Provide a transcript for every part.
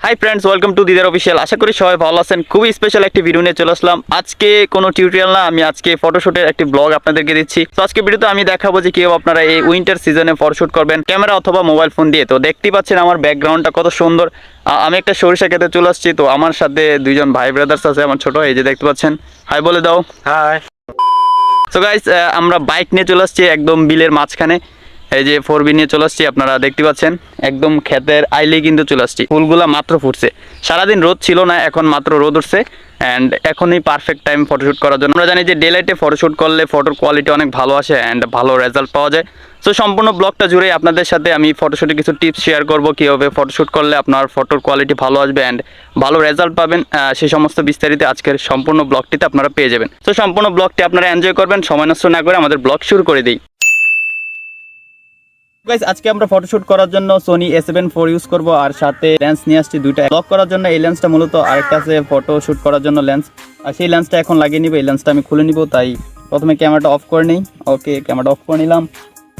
High friends, welcome to Didar official. আশা করি সবাই ভালো আছেন। খুবই স্পেশাল একটি ভিডিও নিয়ে চলে আসলাম। আজকে কোনো টিউটোরিয়াল না, আমি আজকে ফটোশুটের একটি ব্লগ আপনাদেরকে দিচ্ছি। তো আজকে ভিডিওতে আমি দেখাবো যে কিভাবে আপনারা এই উইন্টার সিজনে ফটোশুট করবেন ক্যামেরা অথবা মোবাইল ফোন দিয়ে। তো দেখতেই পাচ্ছেন আমার ব্যাকগ্রাউন্ডটা কত সুন্দর। আমি একটা সরিষা খেতে চলে আসছি। তো আমার সাথে দুইজন ভাই ব্রাদার্স আছে, আমার ছোট, এই যে দেখতে পাচ্ছেন। হাই বলে দাও। হাই। সো গাইস, আমরা বাইক নিয়ে চলে আসছি একদম বিলের মাঝখানে। এই যে 4B নিয়ে চলে আসছি, আপনারা দেখতে পাচ্ছেন একদম ক্ষেতের আইলেই কিন্তু চলে আসছি। ফুলগুলা মাত্র ফুটছে, সারাদিন রোদ ছিল না, এখন মাত্র রোদ উঠছে। অ্যান্ড এখনই পারফেক্ট টাইম ফটোশ্যুট করার জন্য। আমরা জানি যে ডে লাইটে ফটোশ্যুট করলে ফটোর কোয়ালিটি অনেক ভালো আসে অ্যান্ড ভালো রেজাল্ট পাওয়া যায়। সো সম্পূর্ণ ব্লগটা জুড়ে আপনাদের সাথে আমি ফটোশ্যুটে কিছু টিপস শেয়ার করবো, কীভাবে ফটোশ্যুট করলে আপনার ফটোর কোয়ালিটি ভালো আসবে অ্যান্ড ভালো রেজাল্ট পাবেন। সেই সমস্ত বিস্তারিত আজকের সম্পূর্ণ ব্লগটিতে আপনারা পেয়ে যাবেন। সো সম্পূর্ণ ব্লগটি আপনারা এনজয় করবেন। সময় নষ্ট না করে আমাদের ব্লগ শুরু করে দিই। গাইস, আজকে আমরা ফটোশুট করার জন্য সোনি A7 IV ইউজ করব আর সাথে লেন্স নিয়ে আসছি দুইটা। ব্লগ করার জন্য এই লেন্সটা মূলত, আরেকটা আছে ফটোশুট করার জন্য লেন্স, আর সেই লেন্সটা এখন লাগিয়ে নিব। এই লেন্সটা আমি খুলে নিব, তাই প্রথমে ক্যামেরাটা অফ করে নিই। ওকে, ক্যামেরাটা অফ করে নিলাম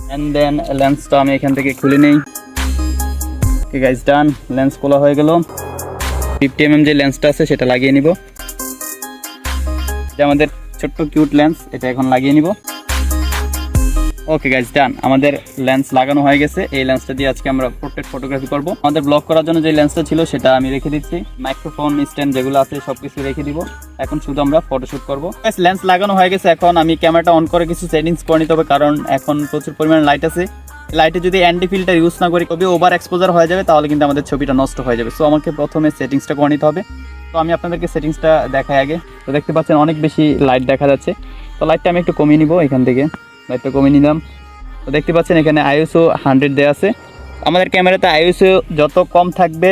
অ্যান্ড দেন লেন্সটা আমি এখান থেকে খুলে নিই। ওকে গাইস, ডান, লেন্স খোলা হয়ে গেল। 50mm যে লেন্সটা আছে সেটা লাগিয়ে নিব। যে আমাদের ছোট্ট কিউট লেন্স, এটা এখন লাগিয়ে নিব। ওকে গাইস, ডান, আমাদের লেন্স লাগানো হয়ে গেছে। এই লেন্সটা দিয়ে আজকে আমরা পোর্ট্রেট ফটোগ্রাফি করব। আমাদের ব্লগ করার জন্য যে লেন্সটা ছিল সেটা আমি রেখে দিচ্ছি। মাইক্রোফোন স্ট্যান্ড যেগুলো আছে সবকিছু রেখে দিব। এখন শুধু আমরা ফটোশুট করব। গাইস, লেন্স লাগানো হয়ে গেছে। এখন আমি ক্যামেরাটা অন করে কিছু সেটিংস করে নিতে হবে, কারণ এখন প্রচুর পরিমাণে লাইট আছে। লাইটে যদি অ্যান্টি ফিল্টার ইউজ না করি, তবে ওভার এক্সপোজার হয়ে যাবে, তাহলে কিন্তু আমাদের ছবিটা নষ্ট হয়ে যাবে। সো আমাকে প্রথমে সেটিংসটা করে নিতে হবে। তো আমি আপনাদেরকে সেটিংসটা দেখাই আগে। তো দেখতে পাচ্ছেন অনেক বেশি লাইট দেখা যাচ্ছে। তো লাইটটা আমি একটু কমিয়ে নিব, এখান থেকে লাইটটা কমিয়ে নিলাম। তো দেখতে পাচ্ছেন এখানে ISO 100 দেওয়া আছে। আমাদের ক্যামেরাতে ISO যত কম থাকবে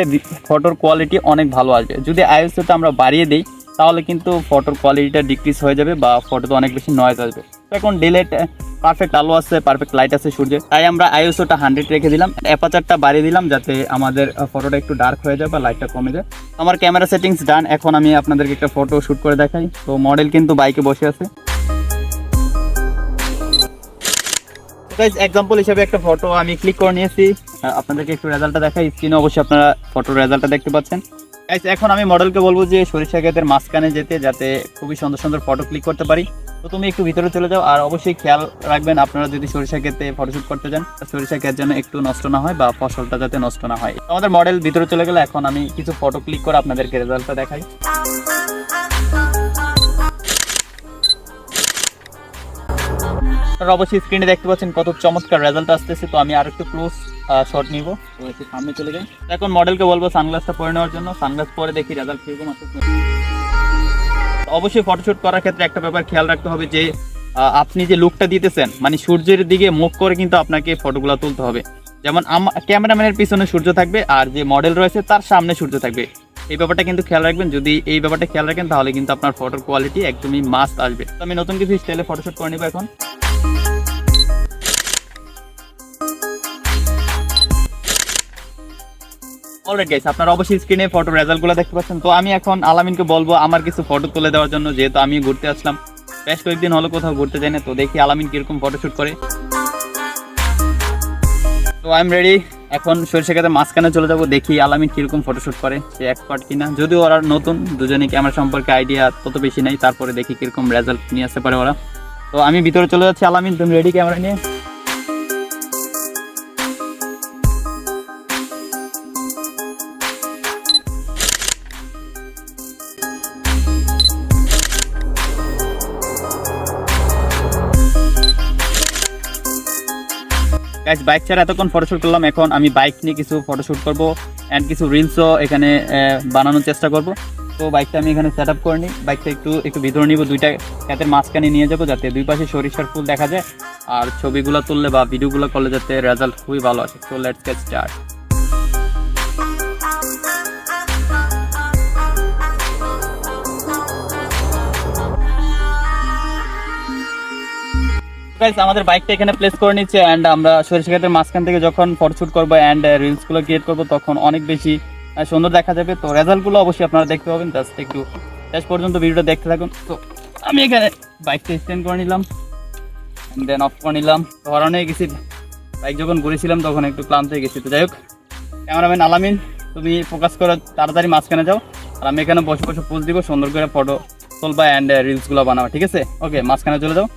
ফটোর কোয়ালিটি অনেক ভালো আসবে। যদি ISOটা আমরা বাড়িয়ে দিই তাহলে কিন্তু ফটোর কোয়ালিটিটা ডিক্রিজ হয়ে যাবে বা ফটোতে অনেক বেশি নয়েজ আসবে। তো এখন ডিলেট পারফেক্ট আলো আছে, পারফেক্ট লাইট আছে সূর্যের, তাই আমরা ISOটা 100 রেখে দিলাম। অ্যাপারচারটা বাড়িয়ে দিলাম যাতে আমাদের ফটোটা একটু ডার্ক হয়ে যায় বা লাইটটা কমে যায়। আমার ক্যামেরা সেটিংস ডান। এখন আমি আপনাদেরকে একটা ফটো শ্যুট করে দেখাই। তো মডেল কিন্তু বাইকে বসে আছে। গাইস, এক্সাম্পল হিসেবে একটা ফটো আমি ক্লিক করে নিয়েছি। আপনাদেরকে একটু রেজাল্টটা দেখাই। স্ক্রিনে অবশ্যই আপনারা ফটোর রেজাল্টটা দেখতে পাচ্ছেন। গাইস, এখন আমি মডেলকে বলবো যে সরিষা ক্ষেতের মাঝখানে যেতে, যাতে খুবই সুন্দর সুন্দর ফটো ক্লিক করতে পারি। তো তুমি একটু ভিতরে চলে যাও। আর অবশ্যই খেয়াল রাখবেন, আপনারা যদি সরিষা ক্ষেতে ফটোশুট করতে যান, সরিষা ক্ষেত যেন একটু নষ্ট না হয় বা ফসলটা যাতে নষ্ট না হয়। তো আমাদের মডেল ভিতরে চলে গেলে এখন আমি কিছু ফটো ক্লিক করে আপনাদেরকে রেজাল্টটা দেখাই। আপনারা অবশ্যই স্ক্রিনে দেখতে পাচ্ছেন কত চমৎকার রেজাল্ট আসতেছে। তো আমি আর একটু ক্লোজ শট নিব। তো একটু সামনে চলে যাই। এখন মডেলকে বলবো সানগ্লাসটা পরে নেওয়ার জন্য। সানগ্লাস পরে দেখি রেজাল্ট কিরকম আসছে। অবশ্যই ফটোশুট করার ক্ষেত্রে একটা ব্যাপার খেয়াল রাখতে হবে যে আপনি যে লুকটা দিতেছেন, মানে সূর্যের দিকে মুখ করে কিন্তু আপনাকে ফটোগুলো তুলতে হবে। যেমন ক্যামেরাম্যানের পিছনে সূর্য থাকবে আর যে মডেল রয়েছে তার সামনে সূর্য থাকবে। এই ব্যাপারটা কিন্তু খেয়াল রাখবেন। যদি এই ব্যাপারটা খেয়াল রাখেন তাহলে কিন্তু আপনার ফটোর কোয়ালিটি একদমই মাস্ট আসবে। তো আমি নতুন কিছু স্টাইলে ফটোশুট করে নিব এখন। অলরাইট গাইস, আপনারা অবশ্যই স্ক্রিনে ফটো রেজাল্টগুলো দেখতে পাচ্ছেন। তো আমি এখন আলামিনকে বলবো আমার কিছু ফটো তুলে দেওয়ার জন্য, যেহেতু আমি ঘুরতে আসলাম, বেশ কয়েকদিন হলো কোথাও ঘুরতে যাই না। তো দেখি আলামিন কিরকম ফটোশুট করে। তো আই এম রেডি। এখন সরিষা ক্ষেতের মাঝখানে চলে যাবো, দেখি আলামিন কিরকম ফটোশুট করে, সে এক্সপার্ট কিনা। যদিও ওরা নতুন, দুজনেই ক্যামেরা সম্পর্কে আইডিয়া তত বেশি নেই, তারপরে দেখি কিরকম রেজাল্ট নিয়ে আসতে পারে ওরা। তো আমি ভিতরে চলে যাচ্ছি। আলামিন, তুমি রেডি ক্যামেরা নিয়ে? গাইস, বাইক ছাড়া এতক্ষণ ফটোশুট করলাম। এখন আমি বাইক নিয়ে কিছু ফটোশুট করব অ্যান্ড কিছু রিলসও এখানে বানানোর চেষ্টা করব। তো বাইকটা আমি এখানে সেট আপ করে নিই। বাইকটা একটু ভিতরে নিব, দুইটা ক্ষেতের মাঝখানে নিয়ে যাবো যাতে দুই পাশে সরিষার ফুল দেখা যায়। আর ছবিগুলো তুললে বা ভিডিওগুলো করলে যাতে রেজাল্ট খুবই ভালো আসে। So let's get start. Guys, আমাদের বাইকটা এখানে প্লেস করে নিচ্ছে অ্যান্ড আমরা সরিষা ক্ষেতের মাঝখান থেকে যখন ফটোশুট করবো অ্যান্ড রিলসগুলো ক্রিয়েট করবো তখন অনেক বেশি সুন্দর দেখা যাবে। তো রেজাল্টগুলো অবশ্যই আপনারা দেখতে পাবেন। জাস্ট একটু শেষ পর্যন্ত ভিডিওটা দেখতে থাকুন। তো আমি এখানে বাইকটা স্ট্যান্ড করে নিলাম, দেন অফ করে নিলাম। তো হরান হয়ে গেছি, বাইক যখন ঘুরেছিলাম তখন একটু ক্লান্ত হয়ে গেছি। তো যাই হোক, ক্যামেরাম্যান আলামিন তুমি ফোকাস করে তাড়াতাড়ি মাঝখানে যাও, আর আমি এখানে বসে বসে পোজ দিব, সুন্দর করে ফটো তুলবা অ্যান্ড রিলসগুলো বানাবা, ঠিক আছে? ওকে, মাঝখানে চলে যাও।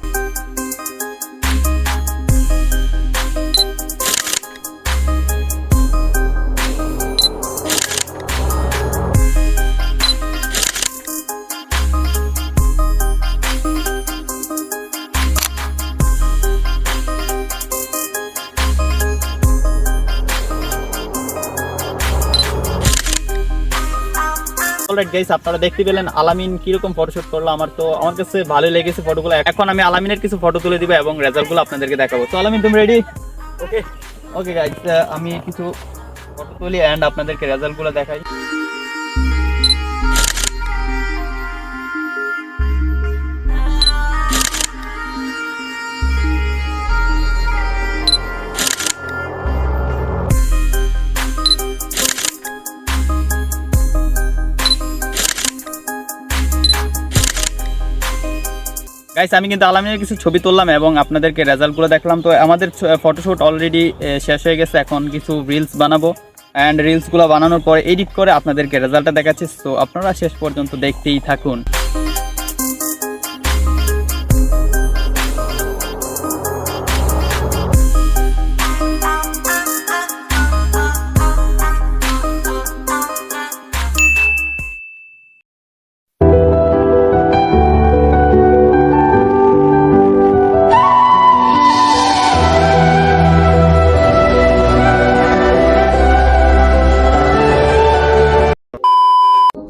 অলরাইট গাইস, আপনারা দেখতে পেলেন আলামিন কিরকম ফটোশুট করলো। আমার কাছে ভালোই লেগেছে ফটোগুলো। এখন আমি আলামিনের কিছু ফটো তুলে দিব এবং রেজাল্টগুলো আপনাদেরকে দেখাবো। তো আলামিন, তুমি রেডি? ওকে ওকে গাইস, আমি কিছু ফটো তুলি এন্ড আপনাদেরকে রেজাল্টগুলো দেখাই। গাইস, আমি কিন্তু আলামিনের কিছু ছবি তুললাম এবং আপনাদেরকে রেজাল্টগুলো দেখলাম। তো আমাদের ফটোশুট অলরেডি শেষ হয়ে গেছে। এখন কিছু রিলস বানাবো অ্যান্ড রিলসগুলো বানানোর পরে এডিট করে আপনাদেরকে রেজাল্টটা দেখাচ্ছি। তো আপনারা শেষ পর্যন্ত দেখতেই থাকুন।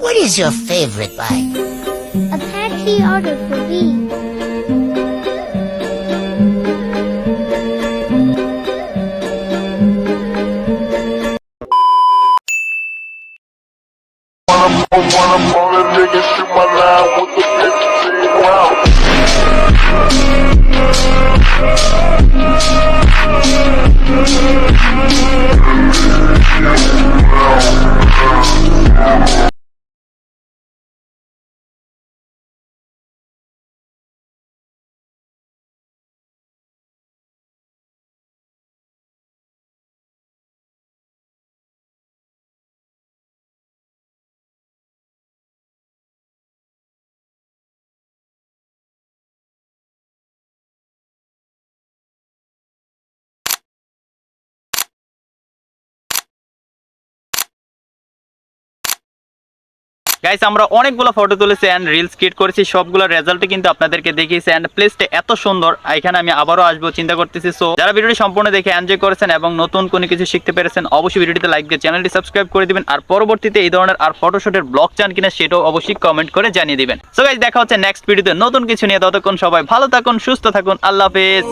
What is your favorite bike? Apache Auto for me. One of all the niggas shoot my line with the 50 round. Guys, আমরা অনেকগুলো ফটো তুলেছি এন্ড রিলস ক্রিয়েট করেছি। সবগুলো রেজাল্ট কিন্তু আপনাদেরকে দেখিয়েছি এন্ড প্লেসটা এত সুন্দর, এখানে আমি আবারও আসবো চিন্তা করতেছি। সো যারা ভিডিওটি সম্পূর্ণ দেখে এনজয় করেছেন এবং নতুন কোনো কিছু শিখতে পেরেছেন, অবশ্যই ভিডিওটিতে লাইক দিয়ে চ্যানেলটি সাবস্ক্রাইব করে দিবেন। আর পরবর্তীতে এই ধরনের আর ফটোশুটের ব্লগ চান কিনা সেটাও অবশ্যই কমেন্ট করে জানিয়ে দিবেন। সো গাইস, দেখা হচ্ছে নেক্সট ভিডিওতে নতুন কিছু নিয়ে। ততক্ষণ সবাই ভালো থাকুন, সুস্থ থাকুন, আল্লাহ হাফেজ।